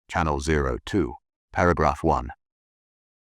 Channel 02, Paragraph 1.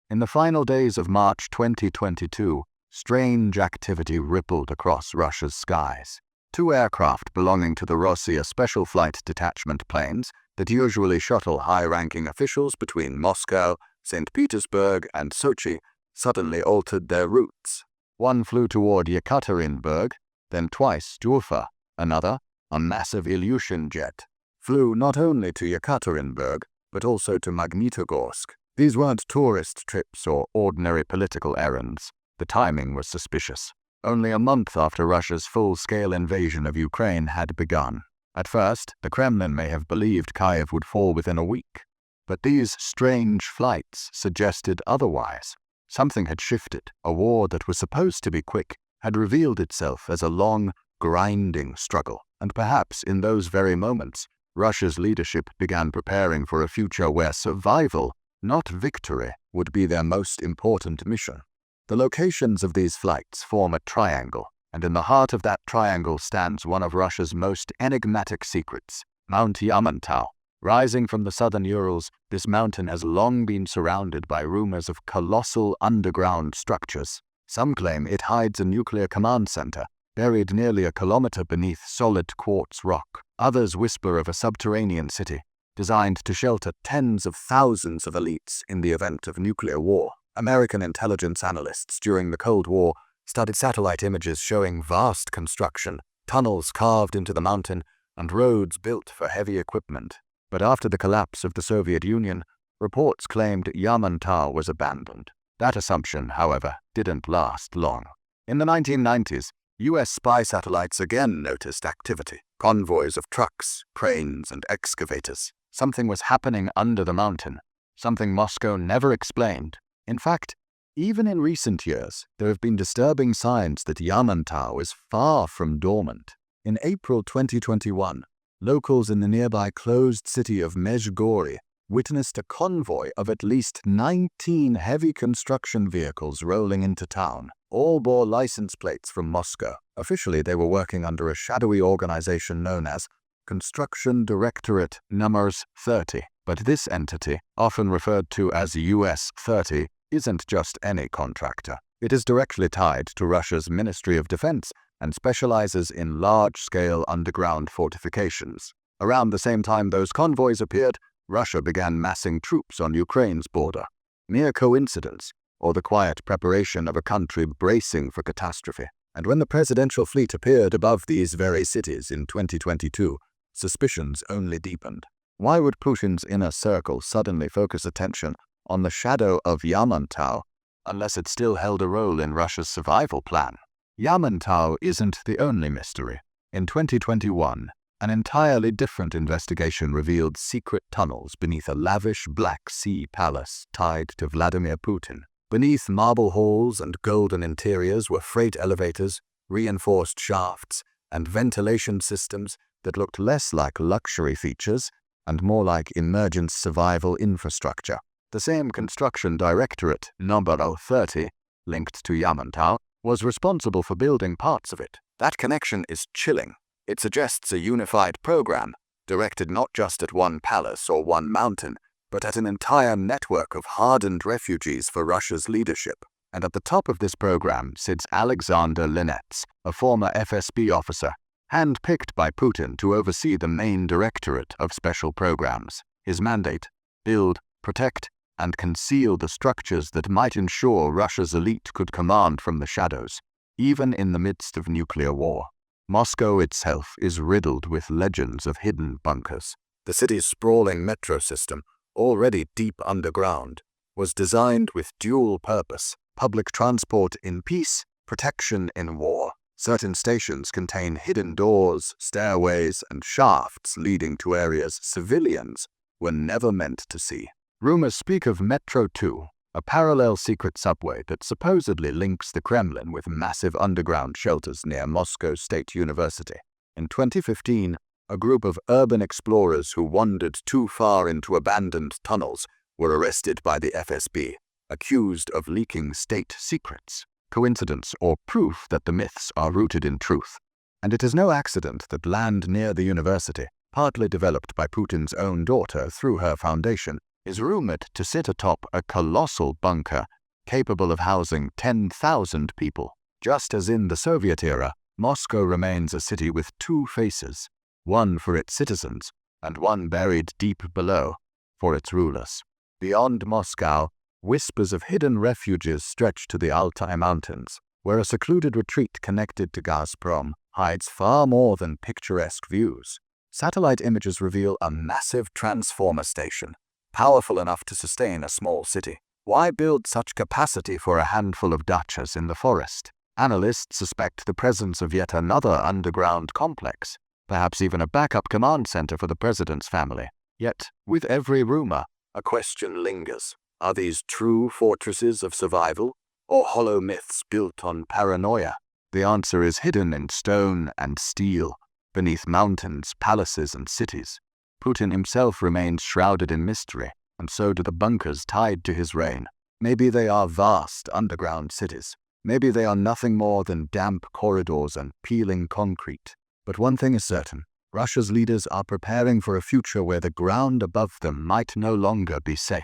In the final days of March 2022, strange activity rippled across Russia's skies. Two aircraft belonging to the Rossiya Special Flight Detachment planes that usually shuttle high-ranking officials between Moscow, St. Petersburg, and Sochi suddenly altered their routes. One flew toward Yekaterinburg, then twice to Ufa. Another, a massive Ilyushin jet, flew not only to Yekaterinburg, but also to Magnitogorsk. These weren't tourist trips or ordinary political errands. The timing was suspicious. Only a month after Russia's full-scale invasion of Ukraine had begun. At first, the Kremlin may have believed Kyiv would fall within a week. But these strange flights suggested otherwise. Something had shifted. A war that was supposed to be quick had revealed itself as a long, grinding struggle. And perhaps in those very moments, Russia's leadership began preparing for a future where survival, not victory, would be their most important mission. The locations of these flights form a triangle, and in the heart of that triangle stands one of Russia's most enigmatic secrets, Mount Yamantau. Rising from the southern Urals, this mountain has long been surrounded by rumors of colossal underground structures. Some claim it hides a nuclear command center, buried nearly a kilometer beneath solid quartz rock. Others whisper of a subterranean city, designed to shelter tens of thousands of elites in the event of nuclear war. American intelligence analysts during the Cold War studied satellite images showing vast construction, tunnels carved into the mountain, and roads built for heavy equipment. But after the collapse of the Soviet Union, reports claimed Yamantau was abandoned. That assumption, however, didn't last long. In the 1990s, U.S. spy satellites again noticed activity. Convoys of trucks, cranes, and excavators. Something was happening under the mountain, something Moscow never explained. In fact, even in recent years, there have been disturbing signs that Yamantau is far from dormant. In April 2021, locals in the nearby closed city of Mezhgorye witnessed a convoy of at least 19 heavy construction vehicles rolling into town. All bore license plates from Moscow. Officially, they were working under a shadowy organization known as Construction Directorate Numbers 30. But this entity, often referred to as US 30, isn't just any contractor. It is directly tied to Russia's Ministry of Defense and specializes in large-scale underground fortifications. Around the same time those convoys appeared, Russia began massing troops on Ukraine's border. Mere coincidence, or the quiet preparation of a country bracing for catastrophe. And when the presidential fleet appeared above these very cities in 2022, suspicions only deepened. Why would Putin's inner circle suddenly focus attention on the shadow of Yamantau unless it still held a role in Russia's survival plan? Yamantau isn't the only mystery. In 2021, an entirely different investigation revealed secret tunnels beneath a lavish Black Sea palace tied to Vladimir Putin. Beneath marble halls and golden interiors were freight elevators, reinforced shafts, and ventilation systems that looked less like luxury features and more like emergent survival infrastructure. The same construction directorate, number 30, linked to Yamantau, was responsible for building parts of it. That connection is chilling. It suggests a unified program, directed not just at one palace or one mountain, but at an entire network of hardened refugees for Russia's leadership. And at the top of this program sits Alexander Linets, a former FSB officer, handpicked by Putin to oversee the main directorate of special programs. His mandate: build, protect, and conceal the structures that might ensure Russia's elite could command from the shadows, even in the midst of nuclear war. Moscow itself is riddled with legends of hidden bunkers. The city's sprawling metro system, already deep underground, was designed with dual purpose: public transport in peace, protection in war. Certain stations contain hidden doors, stairways, and shafts leading to areas civilians were never meant to see. Rumors speak of Metro 2, a parallel secret subway that supposedly links the Kremlin with massive underground shelters near Moscow State University. In 2015, a group of urban explorers who wandered too far into abandoned tunnels were arrested by the FSB, accused of leaking state secrets. Coincidence or proof that the myths are rooted in truth? And it is no accident that land near the university, partly developed by Putin's own daughter through her foundation, is rumored to sit atop a colossal bunker capable of housing 10,000 people. Just as in the Soviet era, Moscow remains a city with two faces, one for its citizens and one buried deep below for its rulers. Beyond Moscow, whispers of hidden refuges stretch to the Altai Mountains, where a secluded retreat connected to Gazprom hides far more than picturesque views. Satellite images reveal a massive transformer station, powerful enough to sustain a small city. Why build such capacity for a handful of dachas in the forest? Analysts suspect the presence of yet another underground complex, perhaps even a backup command center for the president's family. Yet, with every rumor, a question lingers. Are these true fortresses of survival, or hollow myths built on paranoia? The answer is hidden in stone and steel, beneath mountains, palaces, and cities. Putin himself remains shrouded in mystery, and so do the bunkers tied to his reign. Maybe they are vast underground cities. Maybe they are nothing more than damp corridors and peeling concrete. But one thing is certain. Russia's leaders are preparing for a future where the ground above them might no longer be safe.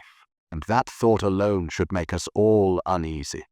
And that thought alone should make us all uneasy.